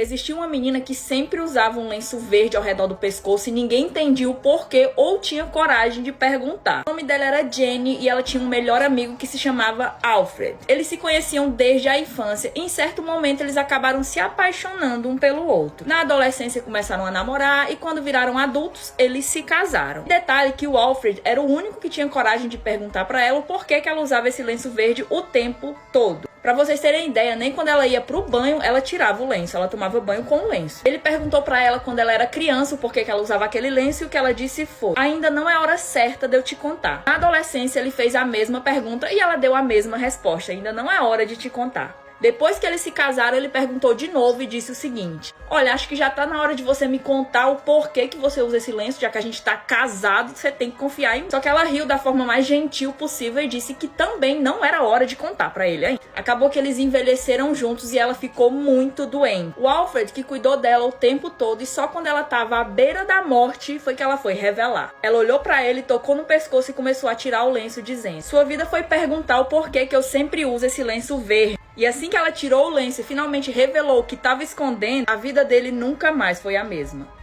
Existia uma menina que sempre usava um lenço verde ao redor do pescoço e ninguém entendia o porquê ou tinha coragem de perguntar. O nome dela era Jenny e ela tinha um melhor amigo que se chamava Alfred. Eles se conheciam desde a infância e em certo momento eles acabaram se apaixonando um pelo outro. Na adolescência começaram a namorar e quando viraram adultos, eles se casaram. Detalhe que o Alfred era o único que tinha coragem de perguntar pra ela o porquê que ela usava esse lenço verde o tempo todo. Pra vocês terem ideia, nem quando ela ia pro banho, ela tirava o lenço, ela tomava banho com o lenço. Ele perguntou pra ela quando ela era criança o porquê que ela usava aquele lenço e o que ela disse foi: ainda não é hora certa de eu te contar. Na adolescência ele fez a mesma pergunta e ela deu a mesma resposta: ainda não é hora de te contar. Depois que eles se casaram, ele perguntou de novo e disse o seguinte: olha, acho que já tá na hora de você me contar o porquê que você usa esse lenço, já que a gente tá casado, você tem que confiar em mim. Só que ela riu da forma mais gentil possível e disse que também não era hora de contar pra ele ainda. Acabou que eles envelheceram juntos e ela ficou muito doente. O Alfred, que cuidou dela o tempo todo, e só quando ela tava à beira da morte foi que ela foi revelar. Ela olhou pra ele, tocou no pescoço e começou a tirar o lenço, dizendo: sua vida foi perguntar o porquê que eu sempre uso esse lenço verde. E assim que ela tirou o lenço e finalmente revelou o que estava escondendo, a vida dele nunca mais foi a mesma.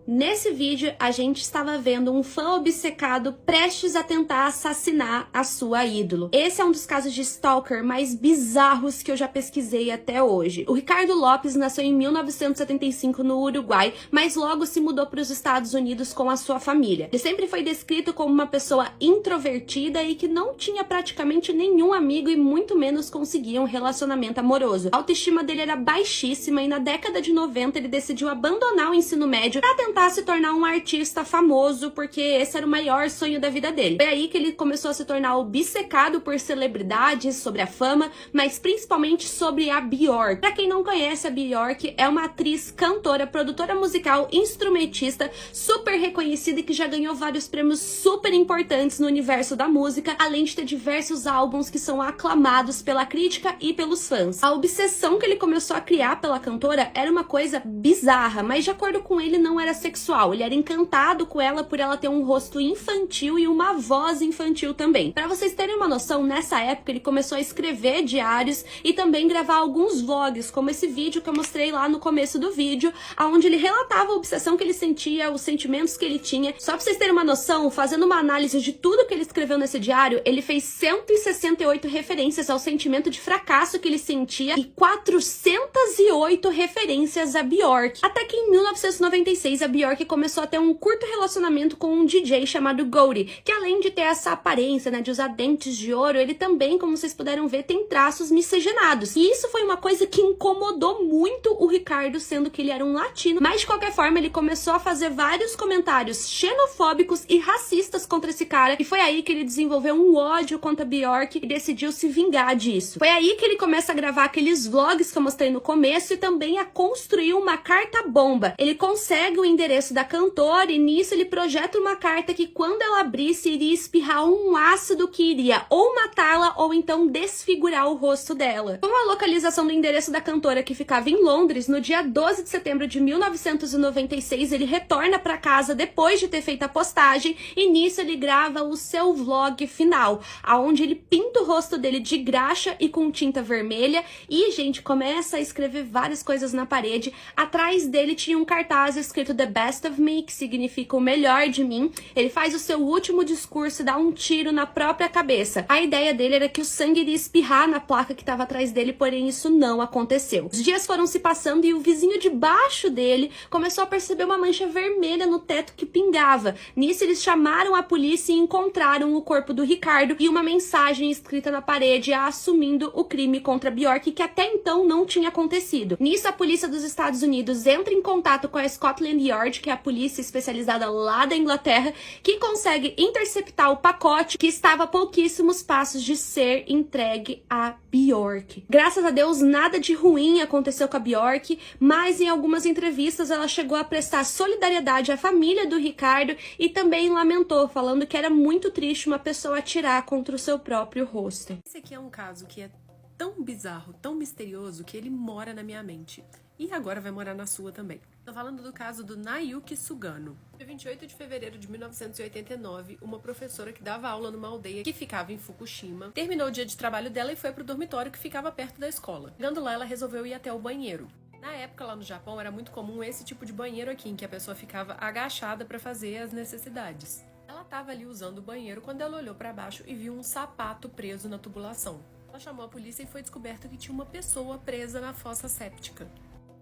Nesse vídeo, a gente estava vendo um fã obcecado prestes a tentar assassinar a sua ídolo. Esse é um dos casos de stalker mais bizarros que eu já pesquisei até hoje. O Ricardo Lopes nasceu em 1975 no Uruguai, mas logo se mudou para os Estados Unidos com a sua família. Ele sempre foi descrito como uma pessoa introvertida e que não tinha praticamente nenhum amigo e muito menos conseguia um relacionamento amoroso. A autoestima dele era baixíssima e na década de 90 ele decidiu abandonar o ensino médio para tentar se tornar um artista famoso, porque esse era o maior sonho da vida dele. Foi aí que ele começou a se tornar obcecado por celebridades, sobre a fama, mas principalmente sobre a Björk. Pra quem não conhece, a Björk é uma atriz, cantora, produtora musical, instrumentista, super reconhecida e que já ganhou vários prêmios super importantes no universo da música, além de ter diversos álbuns que são aclamados pela crítica e pelos fãs. A obsessão que ele começou a criar pela cantora era uma coisa bizarra, mas de acordo com ele não era sexual, ele era encantado com ela por ela ter um rosto infantil e uma voz infantil também. Pra vocês terem uma noção, nessa época ele começou a escrever diários e também gravar alguns vlogs, como esse vídeo que eu mostrei lá no começo do vídeo, onde ele relatava a obsessão que ele sentia, os sentimentos que ele tinha. Só pra vocês terem uma noção, fazendo uma análise de tudo que ele escreveu nesse diário, ele fez 168 referências ao sentimento de fracasso que ele sentia e 408 referências a Björk. Até que em 1996 a Björk começou a ter um curto relacionamento com um DJ chamado Goldie, que além de ter essa aparência, né, de usar dentes de ouro, ele também, como vocês puderam ver, tem traços miscigenados. E isso foi uma coisa que incomodou muito o Ricardo, sendo que ele era um latino. Mas de qualquer forma, ele começou a fazer vários comentários xenofóbicos e racistas contra esse cara, e foi aí que ele desenvolveu um ódio contra a Björk e decidiu se vingar disso. Foi aí que ele começa a gravar aqueles vlogs que eu mostrei no começo e também a construir uma carta-bomba. Ele consegue o endereço da cantora e nisso ele projeta uma carta que quando ela abrisse iria espirrar um ácido que iria ou matá-la ou então desfigurar o rosto dela. Com a localização do endereço da cantora que ficava em Londres, no dia 12 de setembro de 1996 ele retorna para casa depois de ter feito a postagem e nisso ele grava o seu vlog final, aonde ele pinta o rosto dele de graxa e com tinta vermelha e, gente, começa a escrever várias coisas na parede. Atrás dele tinha um cartaz escrito The Best of Me, que significa o melhor de mim. Ele faz o seu último discurso e dá um tiro na própria cabeça. A ideia dele era que o sangue iria espirrar na placa que estava atrás dele, porém isso não aconteceu. Os dias foram se passando e o vizinho de baixo dele começou a perceber uma mancha vermelha no teto que pingava. Nisso eles chamaram a polícia e encontraram o corpo do Ricardo e uma mensagem escrita na parede assumindo o crime contra Björk, que até então não tinha acontecido. Nisso a polícia dos Estados Unidos entra em contato com a Scotland Yard, que é a polícia especializada lá da Inglaterra, que consegue interceptar o pacote que estava a pouquíssimos passos de ser entregue a Björk. Graças a Deus, nada de ruim aconteceu com a Björk, mas em algumas entrevistas ela chegou a prestar solidariedade à família do Ricardo e também lamentou, falando que era muito triste uma pessoa atirar contra o seu próprio rosto. Esse aqui é um caso que é tão bizarro, tão misterioso, que ele mora na minha mente. e agora vai morar na sua também. Tô falando do caso do Nayuki Sugano. Dia 28 de fevereiro de 1989, uma professora que dava aula numa aldeia que ficava em Fukushima terminou o dia de trabalho dela e foi pro dormitório que ficava perto da escola. Chegando lá, ela resolveu ir até o banheiro. Na época, lá no Japão, era muito comum esse tipo de banheiro aqui, em que a pessoa ficava agachada para fazer as necessidades. Ela estava ali usando o banheiro quando ela olhou para baixo e viu um sapato preso na tubulação. Ela chamou a polícia e foi descoberto que tinha uma pessoa presa na fossa séptica.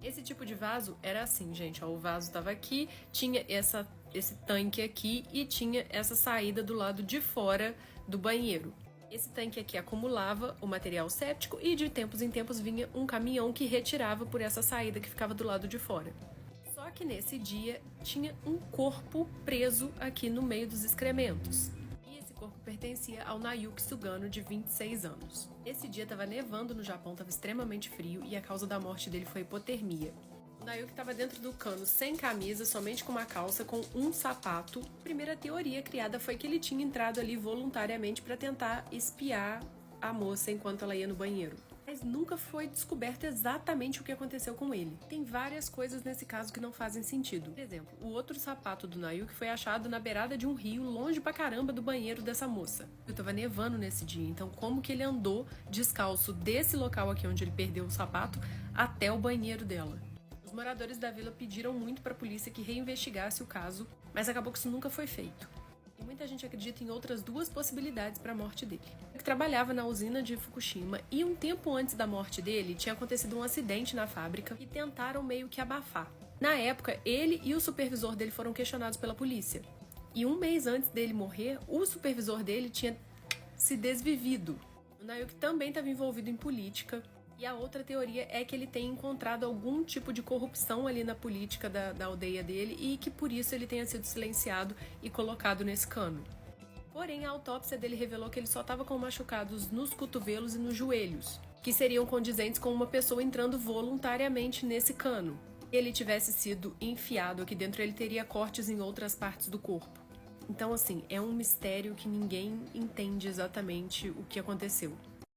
Esse tipo de vaso era assim, gente, ó, o vaso estava aqui, tinha esse tanque aqui e tinha essa saída do lado de fora do banheiro. Esse tanque aqui acumulava o material séptico e de tempos em tempos vinha um caminhão que retirava por essa saída que ficava do lado de fora. Só que nesse dia tinha um corpo preso aqui no meio dos excrementos. E esse corpo pertencia ao Nayuki Sugano, de 26 anos. Esse dia estava nevando no Japão, estava extremamente frio e a causa da morte dele foi hipotermia. O Nayuki estava dentro do cano sem camisa, somente com uma calça, com um sapato. A primeira teoria criada foi que ele tinha entrado ali voluntariamente para tentar espiar a moça enquanto ela ia no banheiro. Mas nunca foi descoberto exatamente o que aconteceu com ele. Tem várias coisas nesse caso que não fazem sentido. Por exemplo, o outro sapato do Nayuki foi achado na beirada de um rio, longe pra caramba do banheiro dessa moça. Tava nevando nesse dia, então como que ele andou descalço desse local aqui onde ele perdeu o sapato até o banheiro dela? Os moradores da vila pediram muito para a polícia que reinvestigasse o caso, mas acabou que isso nunca foi feito. E muita gente acredita em outras duas possibilidades para a morte dele. Ele trabalhava na usina de Fukushima e um tempo antes da morte dele tinha acontecido um acidente na fábrica e tentaram meio que abafar. Na época, ele e o supervisor dele foram questionados pela polícia. E um mês antes dele morrer, o supervisor dele tinha se desvivido. O Nayuki também estava envolvido em política. E a outra teoria é que ele tem encontrado algum tipo de corrupção ali na política da aldeia dele e que por isso ele tenha sido silenciado e colocado nesse cano. Porém, a autópsia dele revelou que ele só estava com machucados nos cotovelos e nos joelhos, que seriam condizentes com uma pessoa entrando voluntariamente nesse cano. Se ele tivesse sido enfiado aqui dentro, ele teria cortes em outras partes do corpo. Então, assim, é um mistério que ninguém entende exatamente o que aconteceu.